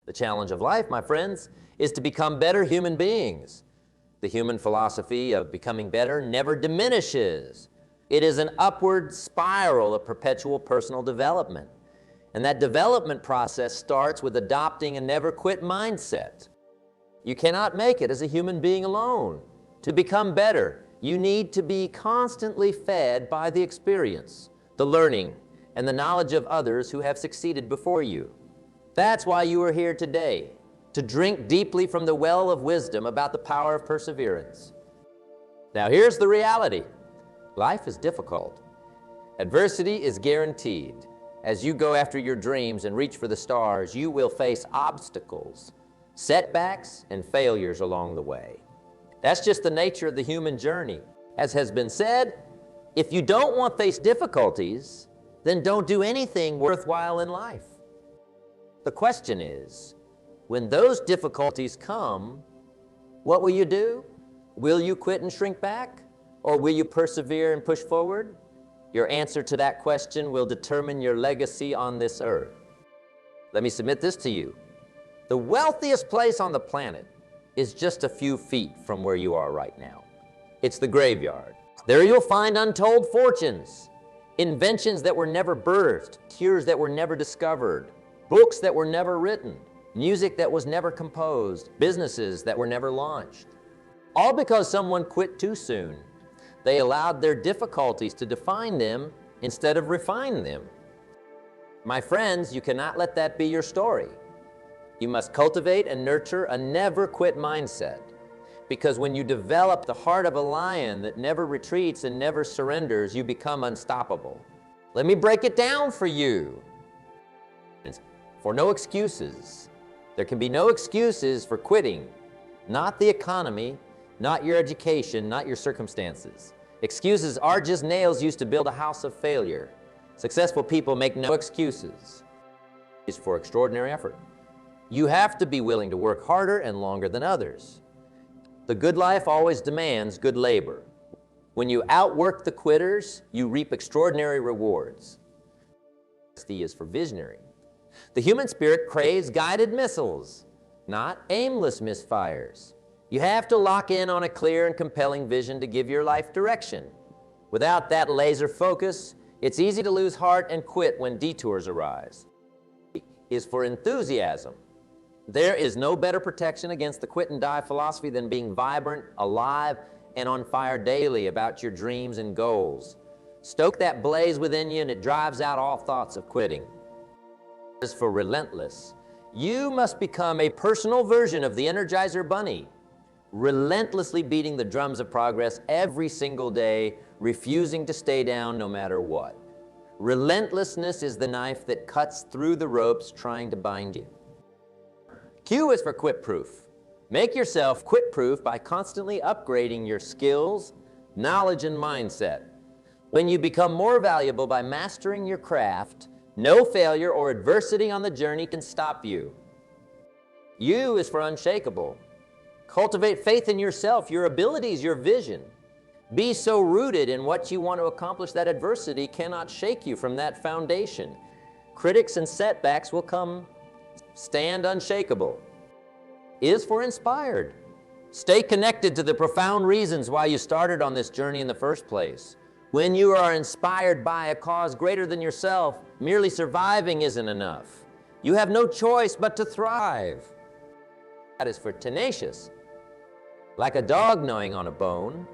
The challenge of life, my friends, is to become better human beings. The human philosophy of becoming better never diminishes. It is an upward spiral of perpetual personal development. And that development process starts with adopting a never-quit mindset. You cannot make it as a human being alone. To become better, you need to be constantly fed by the experience, the learning, and the knowledge of others who have succeeded before you. That's why you are here today, to drink deeply from the well of wisdom about the power of perseverance. Now here's the reality. Life is difficult. Adversity is guaranteed. As you go after your dreams and reach for the stars, you will face obstacles, setbacks, and failures along the way. That's just the nature of the human journey. As has been said, if you don't want to face difficulties, then don't do anything worthwhile in life. The question is, when those difficulties come, what will you do? Will you quit and shrink back? Or will you persevere and push forward? Your answer to that question will determine your legacy on this earth. Let me submit this to you. The wealthiest place on the planet is just a few feet from where you are right now. It's the graveyard. There you'll find untold fortunes, inventions that were never birthed, cures that were never discovered, books that were never written, music that was never composed, businesses that were never launched. All because someone quit too soon. They allowed their difficulties to define them instead of refine them. My friends, you cannot let that be your story. You must cultivate and nurture a never-quit mindset, because when you develop the heart of a lion that never retreats and never surrenders, you become unstoppable. Let me break it down for you. For no excuses. There can be no excuses for quitting. Not the economy, not your education, not your circumstances. Excuses are just nails used to build a house of failure. Successful people make no excuses. It's for extraordinary effort. You have to be willing to work harder and longer than others. The good life always demands good labor. When you outwork the quitters, you reap extraordinary rewards. C is for visionary. The human spirit craves guided missiles, not aimless misfires. You have to lock in on a clear and compelling vision to give your life direction. Without that laser focus, it's easy to lose heart and quit when detours arise. C is for enthusiasm. There is no better protection against the quit and die philosophy than being vibrant, alive, and on fire daily about your dreams and goals. Stoke that blaze within you and it drives out all thoughts of quitting. Is for relentless. You must become a personal version of the Energizer Bunny, relentlessly beating the drums of progress every single day, refusing to stay down no matter what. Relentlessness is the knife that cuts through the ropes trying to bind you. Q is for quit-proof. Make yourself quit-proof by constantly upgrading your skills, knowledge, and mindset. When you become more valuable by mastering your craft, no failure or adversity on the journey can stop you. U is for unshakable. Cultivate faith in yourself, your abilities, your vision. Be so rooted in what you want to accomplish that adversity cannot shake you from that foundation. Critics and setbacks will come. Stand unshakable. Is for inspired. Stay connected to the profound reasons why you started on this journey in the first place. When you are inspired by a cause greater than yourself, merely surviving isn't enough. You have no choice but to thrive. That is for tenacious. Like a dog gnawing on a bone,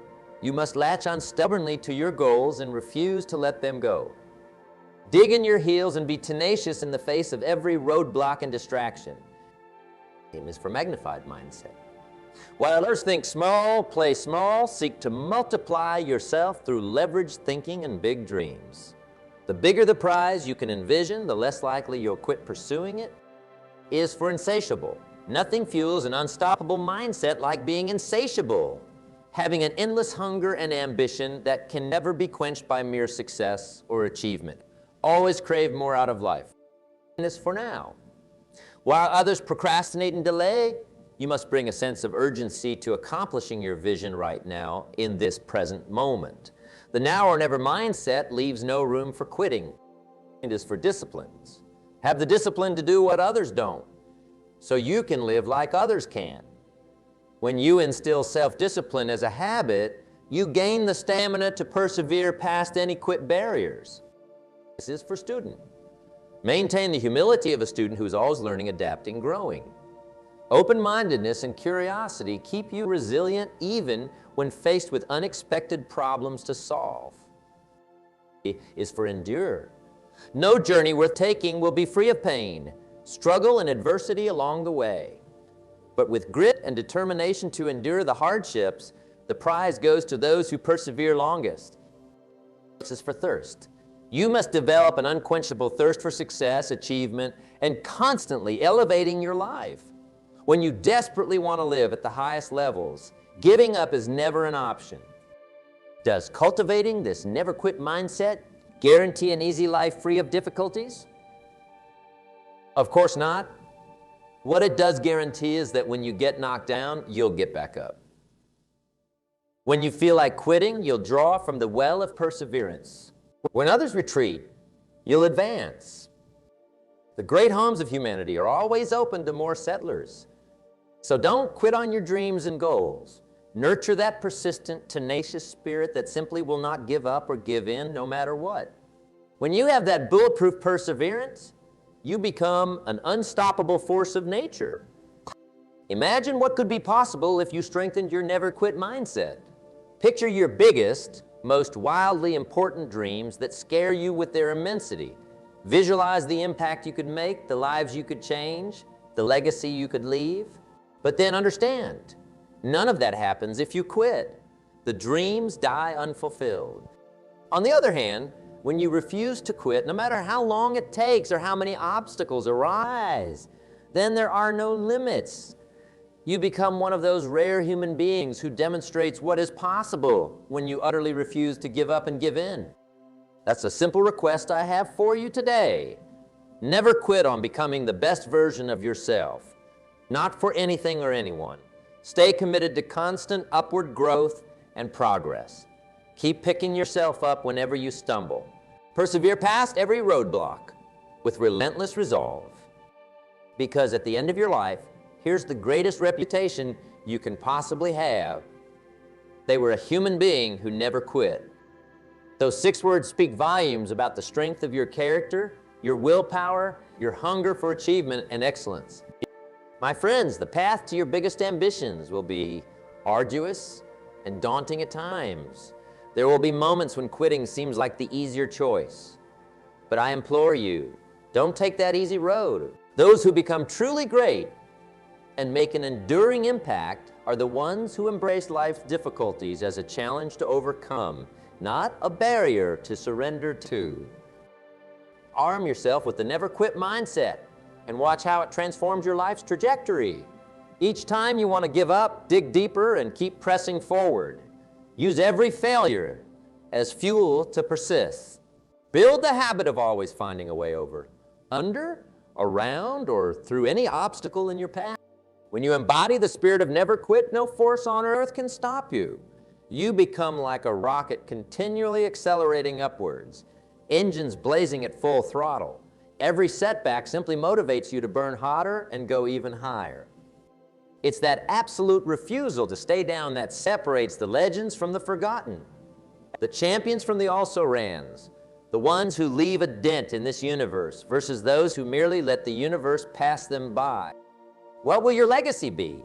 you must latch on stubbornly to your goals and refuse to let them go. Dig in your heels and be tenacious in the face of every roadblock and distraction. Aim is for magnified mindset. While others think small, play small, seek to multiply yourself through leveraged thinking and big dreams. The bigger the prize you can envision, the less likely you'll quit pursuing it. Is for insatiable. Nothing fuels an unstoppable mindset like being insatiable, having an endless hunger and ambition that can never be quenched by mere success or achievement. Always crave more out of life. And it's for now. While others procrastinate and delay, you must bring a sense of urgency to accomplishing your vision right now in this present moment. The now or never mindset leaves no room for quitting. It is for disciplines. Have the discipline to do what others don't. so you can live like others can. When you instill self-discipline as a habit, you gain the stamina to persevere past any quit barriers. This is for student. Maintain the humility of a student who's always learning, adapting, growing. Open-mindedness and curiosity keep you resilient even when faced with unexpected problems to solve. Is for endure. No journey worth taking will be free of pain, struggle, and adversity along the way. But with grit and determination to endure the hardships, the prize goes to those who persevere longest. This is for thirst. You must develop an unquenchable thirst for success, achievement, and constantly elevating your life. When you desperately want to live at the highest levels, giving up is never an option. Does cultivating this never-quit mindset guarantee an easy life free of difficulties? Of course not. What it does guarantee is that when you get knocked down, you'll get back up. When you feel like quitting, you'll draw from the well of perseverance. When others retreat, you'll advance. The great homes of humanity are always open to more settlers. So don't quit on your dreams and goals. Nurture that persistent, tenacious spirit that simply will not give up or give in no matter what. When you have that bulletproof perseverance, you become an unstoppable force of nature. Imagine what could be possible if you strengthened your never-quit mindset. Picture your biggest, most wildly important dreams that scare you with their immensity. Visualize the impact you could make, the lives you could change, the legacy you could leave. But then understand, none of that happens if you quit. The dreams die unfulfilled. On the other hand, when you refuse to quit, no matter how long it takes or how many obstacles arise, then there are no limits. You become one of those rare human beings who demonstrates what is possible when you utterly refuse to give up and give in. That's a simple request I have for you today. Never quit on becoming the best version of yourself, not for anything or anyone. Stay committed to constant upward growth and progress. Keep picking yourself up whenever you stumble. Persevere past every roadblock with relentless resolve. Because at the end of your life, here's the greatest reputation you can possibly have. They were a human being who never quit. Those 6 words speak volumes about the strength of your character, your willpower, your hunger for achievement and excellence. My friends, the path to your biggest ambitions will be arduous and daunting at times. There will be moments when quitting seems like the easier choice. But I implore you, don't take that easy road. Those who become truly great and make an enduring impact are the ones who embrace life's difficulties as a challenge to overcome, not a barrier to surrender to. Arm yourself with the never quit mindset and watch how it transforms your life's trajectory. Each time you want to give up, dig deeper and keep pressing forward. Use every failure as fuel to persist. Build the habit of always finding a way over, under, around, or through any obstacle in your path. When you embody the spirit of never quit, no force on earth can stop you. You become like a rocket continually accelerating upwards, engines blazing at full throttle. Every setback simply motivates you to burn hotter and go even higher. It's that absolute refusal to stay down that separates the legends from the forgotten, the champions from the also-rans, the ones who leave a dent in this universe versus those who merely let the universe pass them by. What will your legacy be?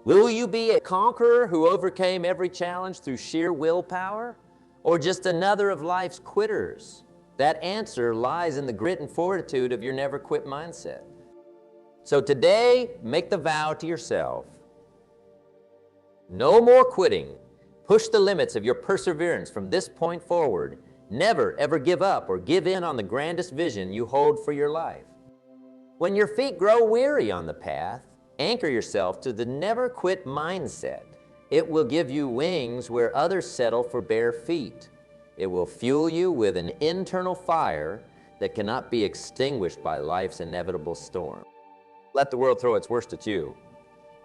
Will you be a conqueror who overcame every challenge through sheer willpower, or just another of life's quitters? That answer lies in the grit and fortitude of your never quit mindset. So today, make the vow to yourself. No more quitting. Push the limits of your perseverance from this point forward. Never ever give up or give in on the grandest vision you hold for your life. When your feet grow weary on the path, anchor yourself to the never quit mindset. It will give you wings where others settle for bare feet. It will fuel you with an internal fire that cannot be extinguished by life's inevitable storm. Let the world throw its worst at you.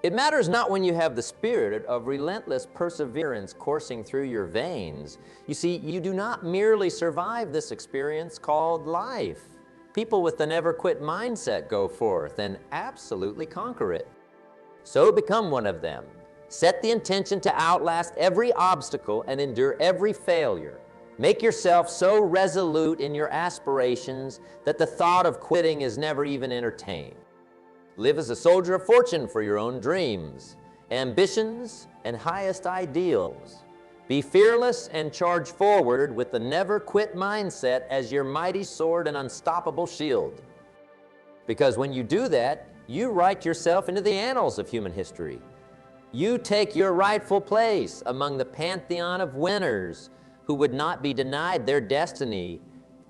It matters not when you have the spirit of relentless perseverance coursing through your veins. You see, you do not merely survive this experience called life. People with the never quit mindset go forth and absolutely conquer it. So become one of them. Set the intention to outlast every obstacle and endure every failure. Make yourself so resolute in your aspirations that the thought of quitting is never even entertained. Live as a soldier of fortune for your own dreams, ambitions, and highest ideals. Be fearless and charge forward with the never quit mindset as your mighty sword and unstoppable shield. Because when you do that, you write yourself into the annals of human history. You take your rightful place among the pantheon of winners who would not be denied their destiny,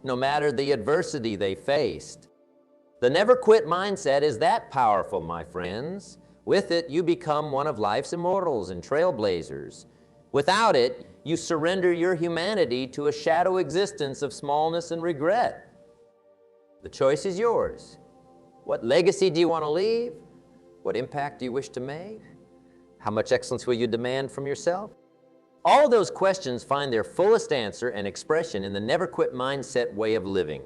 no matter the adversity they faced. The never quit mindset is that powerful, my friends. With it, you become one of life's immortals and trailblazers. Without it, you surrender your humanity to a shadow existence of smallness and regret. The choice is yours. What legacy do you want to leave? What impact do you wish to make? How much excellence will you demand from yourself? All those questions find their fullest answer and expression in the never quit mindset way of living.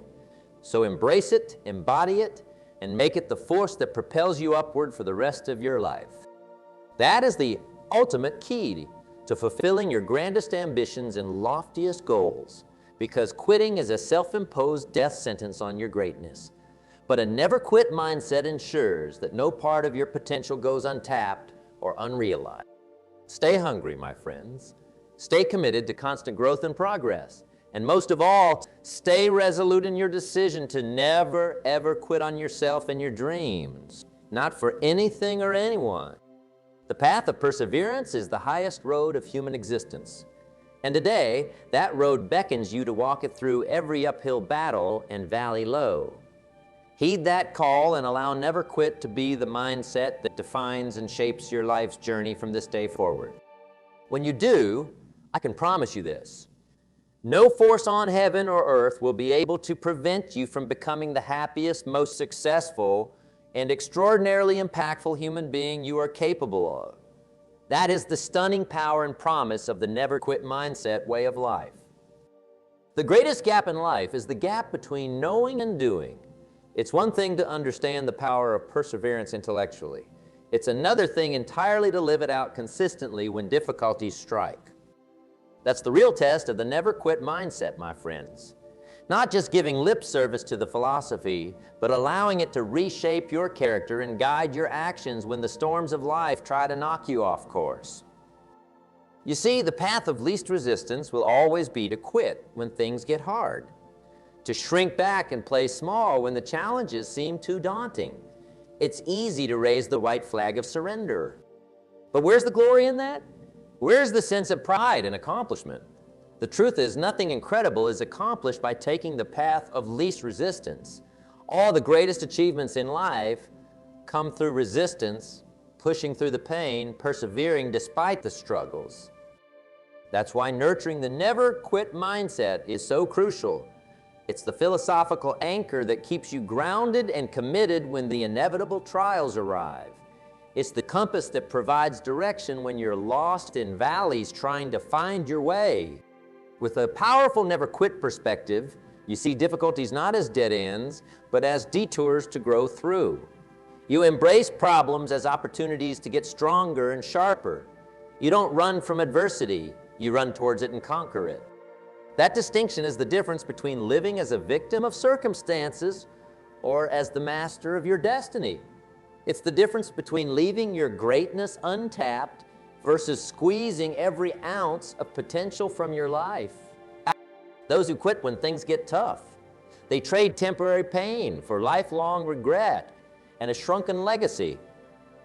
So embrace it, embody it, and make it the force that propels you upward for the rest of your life. That is the ultimate key to fulfilling your grandest ambitions and loftiest goals, because quitting is a self-imposed death sentence on your greatness. But a never quit mindset ensures that no part of your potential goes untapped or unrealized. Stay hungry, my friends. Stay committed to constant growth and progress. And most of all, stay resolute in your decision to never, ever quit on yourself and your dreams, not for anything or anyone. The path of perseverance is the highest road of human existence. And today, that road beckons you to walk it through every uphill battle and valley low. Heed that call and allow never quit to be the mindset that defines and shapes your life's journey from this day forward. When you do, I can promise you this: no force on heaven or earth will be able to prevent you from becoming the happiest, most successful, and extraordinarily impactful human being you are capable of. That is the stunning power and promise of the never quit mindset way of life. The greatest gap in life is the gap between knowing and doing. It's one thing to understand the power of perseverance intellectually. It's another thing entirely to live it out consistently when difficulties strike. That's the real test of the never quit mindset, my friends. Not just giving lip service to the philosophy, but allowing it to reshape your character and guide your actions when the storms of life try to knock you off course. You see, the path of least resistance will always be to quit when things get hard, to shrink back and play small when the challenges seem too daunting. It's easy to raise the white flag of surrender. But where's the glory in that? Where's the sense of pride and accomplishment? The truth is, nothing incredible is accomplished by taking the path of least resistance. All the greatest achievements in life come through resistance, pushing through the pain, persevering despite the struggles. That's why nurturing the never quit mindset is so crucial. It's the philosophical anchor that keeps you grounded and committed when the inevitable trials arrive. It's the compass that provides direction when you're lost in valleys trying to find your way. With a powerful never quit perspective, you see difficulties not as dead ends, but as detours to grow through. You embrace problems as opportunities to get stronger and sharper. You don't run from adversity, you run towards it and conquer it. That distinction is the difference between living as a victim of circumstances or as the master of your destiny. It's the difference between leaving your greatness untapped versus squeezing every ounce of potential from your life. Those who quit when things get tough. They trade temporary pain for lifelong regret and a shrunken legacy.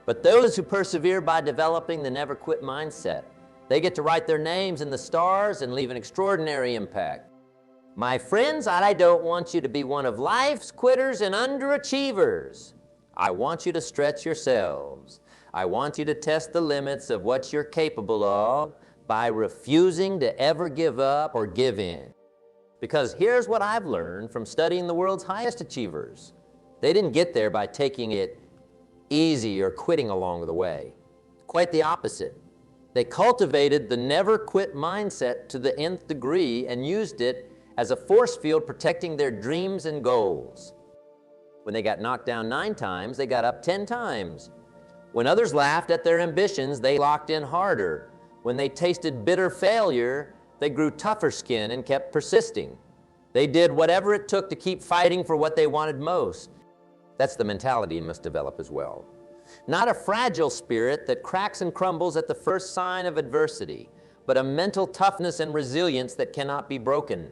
But those who persevere by developing the never quit mindset, they get to write their names in the stars and leave an extraordinary impact. My friends, I don't want you to be one of life's quitters and underachievers. I want you to stretch yourselves. I want you to test the limits of what you're capable of by refusing to ever give up or give in. Because here's what I've learned from studying the world's highest achievers. They didn't get there by taking it easy or quitting along the way. Quite the opposite. They cultivated the never quit mindset to the nth degree and used it as a force field protecting their dreams and goals. When they got knocked down 9 times, they got up 10 times. When others laughed at their ambitions, they locked in harder. When they tasted bitter failure, they grew tougher skin and kept persisting. They did whatever it took to keep fighting for what they wanted most. That's the mentality you must develop as well. Not a fragile spirit that cracks and crumbles at the first sign of adversity, but a mental toughness and resilience that cannot be broken.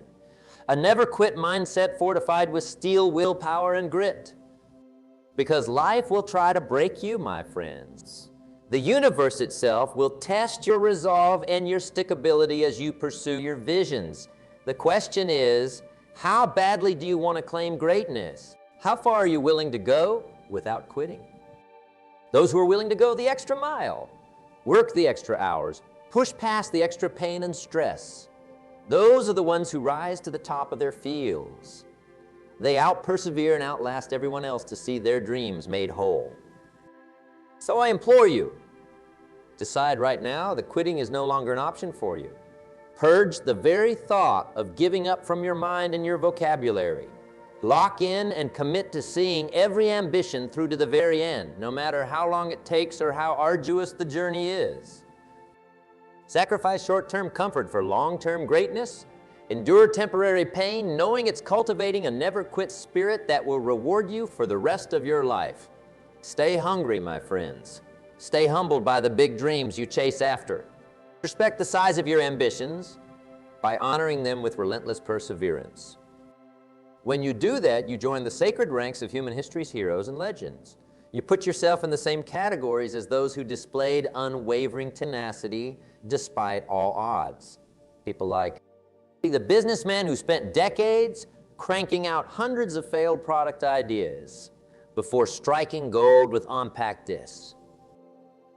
A never-quit mindset fortified with steel, willpower, and grit. Because life will try to break you, my friends. The universe itself will test your resolve and your stickability as you pursue your visions. The question is, how badly do you want to claim greatness? How far are you willing to go without quitting? Those who are willing to go the extra mile, work the extra hours, push past the extra pain and stress, those are the ones who rise to the top of their fields. They out-persevere and outlast everyone else to see their dreams made whole. So I implore you, decide right now that quitting is no longer an option for you. Purge the very thought of giving up from your mind and your vocabulary. Lock in and commit to seeing every ambition through to the very end, no matter how long it takes or how arduous the journey is. Sacrifice short-term comfort for long-term greatness. Endure temporary pain, knowing it's cultivating a never-quit spirit that will reward you for the rest of your life. Stay hungry, my friends. Stay humbled by the big dreams you chase after. Respect the size of your ambitions by honoring them with relentless perseverance. When you do that, you join the sacred ranks of human history's heroes and legends. You put yourself in the same categories as those who displayed unwavering tenacity despite all odds. People like the businessman who spent decades cranking out hundreds of failed product ideas before striking gold with compact discs.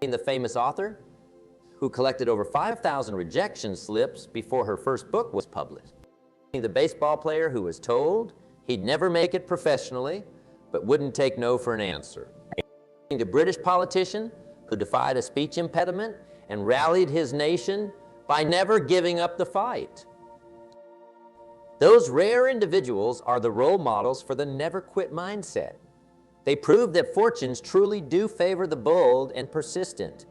The famous author who collected over 5,000 rejection slips before her first book was published. The baseball player who was told he'd never make it professionally, but wouldn't take no for an answer. The British politician who defied a speech impediment and rallied his nation by never giving up the fight. Those rare individuals are the role models for the never-quit mindset. They prove that fortunes truly do favor the bold and persistent,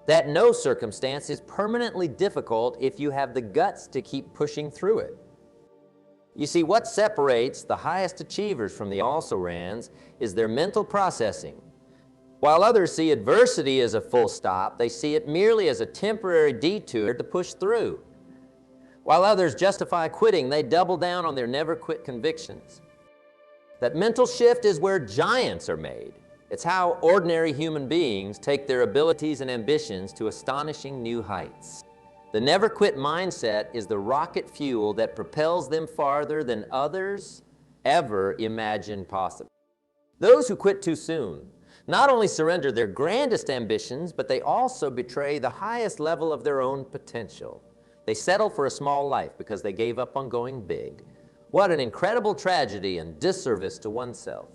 that no circumstance is permanently difficult if you have the guts to keep pushing through it. You see, what separates the highest achievers from the also-rans is their mental processing. While others see adversity as a full stop, they see it merely as a temporary detour to push through. While others justify quitting, they double down on their never-quit convictions. That mental shift is where giants are made. It's how ordinary human beings take their abilities and ambitions to astonishing new heights. The never-quit mindset is the rocket fuel that propels them farther than others ever imagined possible. Those who quit too soon not only surrender their grandest ambitions, but they also betray the highest level of their own potential. They settle for a small life because they gave up on going big. What an incredible tragedy and disservice to oneself.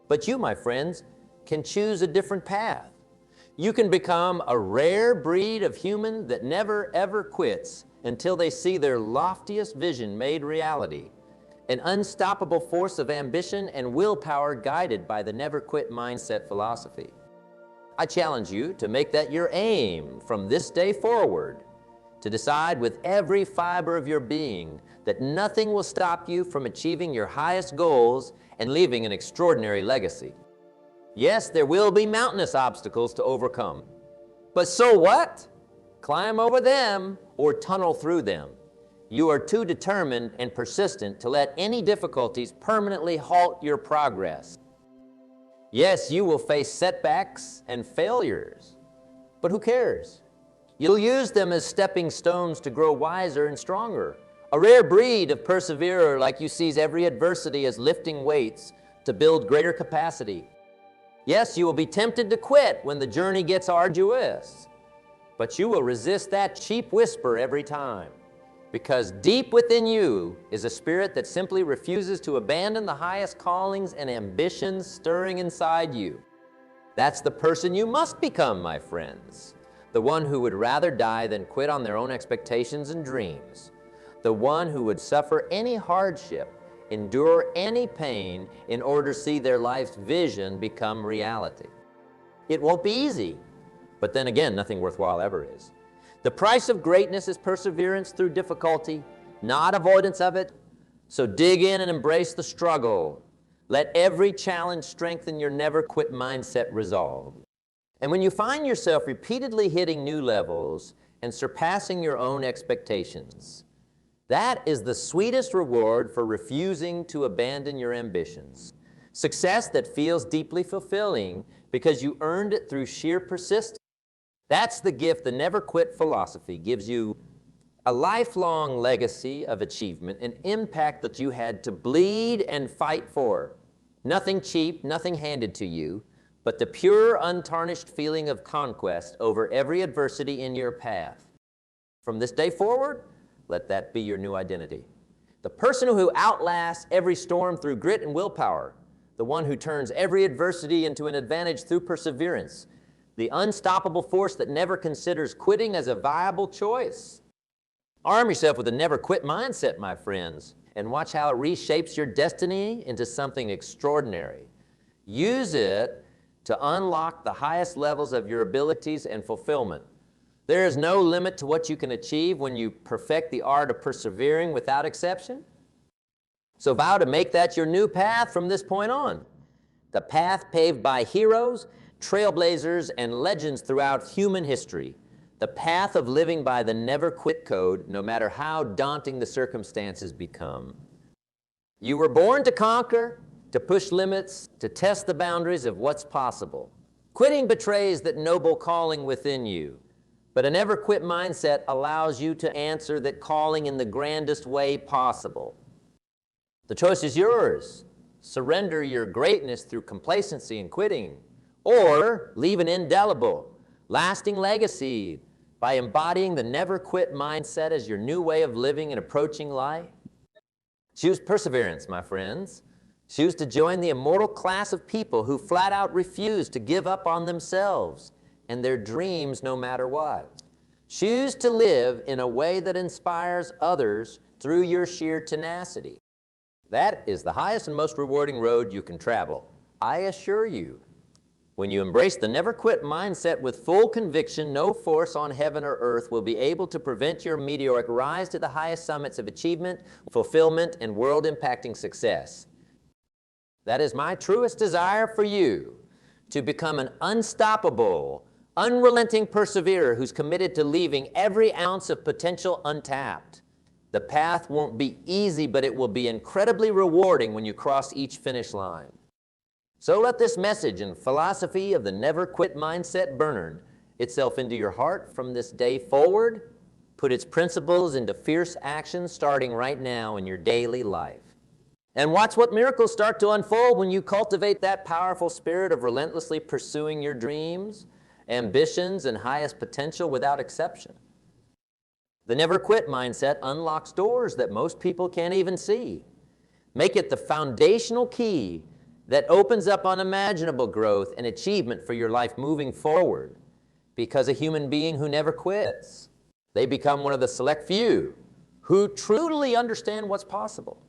But you, my friends, can choose a different path. You can become a rare breed of human that never ever quits until they see their loftiest vision made reality. An unstoppable force of ambition and willpower guided by the never-quit mindset philosophy. I challenge you to make that your aim from this day forward, to decide with every fiber of your being that nothing will stop you from achieving your highest goals and leaving an extraordinary legacy. Yes, there will be mountainous obstacles to overcome, but so what? Climb over them or tunnel through them. You are too determined and persistent to let any difficulties permanently halt your progress. Yes, you will face setbacks and failures, but who cares? You'll use them as stepping stones to grow wiser and stronger. A rare breed of perseverer like you sees every adversity as lifting weights to build greater capacity. Yes, you will be tempted to quit when the journey gets arduous, but you will resist that cheap whisper every time. Because deep within you is a spirit that simply refuses to abandon the highest callings and ambitions stirring inside you. That's the person you must become, my friends. The one who would rather die than quit on their own expectations and dreams. The one who would suffer any hardship endure any pain in order to see their life's vision become reality. It won't be easy, but then again, nothing worthwhile ever is. The price of greatness is perseverance through difficulty, not avoidance of it. So dig in and embrace the struggle. Let every challenge strengthen your never quit mindset resolve. And when you find yourself repeatedly hitting new levels and surpassing your own expectations, that is the sweetest reward for refusing to abandon your ambitions. Success that feels deeply fulfilling because you earned it through sheer persistence. That's the gift the never quit philosophy gives you, a lifelong legacy of achievement, an impact that you had to bleed and fight for. Nothing cheap, nothing handed to you, but the pure, untarnished feeling of conquest over every adversity in your path. From this day forward, let that be your new identity. The person who outlasts every storm through grit and willpower, the one who turns every adversity into an advantage through perseverance, the unstoppable force that never considers quitting as a viable choice. Arm yourself with a never quit mindset, my friends, and watch how it reshapes your destiny into something extraordinary. Use it to unlock the highest levels of your abilities and fulfillment. There is no limit to what you can achieve when you perfect the art of persevering without exception. So vow to make that your new path from this point on. The path paved by heroes, trailblazers, and legends throughout human history. The path of living by the never quit code, no matter how daunting the circumstances become. You were born to conquer, to push limits, to test the boundaries of what's possible. Quitting betrays that noble calling within you, but a never quit mindset allows you to answer that calling in the grandest way possible. The choice is yours. Surrender your greatness through complacency and quitting, or leave an indelible, lasting legacy by embodying the never quit mindset as your new way of living and approaching life. Choose perseverance, my friends. Choose to join the immortal class of people who flat out refuse to give up on themselves and their dreams no matter what. Choose to live in a way that inspires others through your sheer tenacity. That is the highest and most rewarding road you can travel, I assure you. When you embrace the never quit mindset with full conviction, no force on heaven or earth will be able to prevent your meteoric rise to the highest summits of achievement, fulfillment, and world-impacting success. That is my truest desire for you, to become an unstoppable, unrelenting perseverer who's committed to leaving every ounce of potential untapped. The path won't be easy, but it will be incredibly rewarding when you cross each finish line. So let this message and philosophy of the never quit mindset burn itself into your heart from this day forward. Put its principles into fierce action starting right now in your daily life. And watch what miracles start to unfold when you cultivate that powerful spirit of relentlessly pursuing your dreams, ambitions, and highest potential without exception. The never quit mindset unlocks doors that most people can't even see. Make it the foundational key that opens up unimaginable growth and achievement for your life moving forward. Because a human being who never quits, they become one of the select few who truly understand what's possible.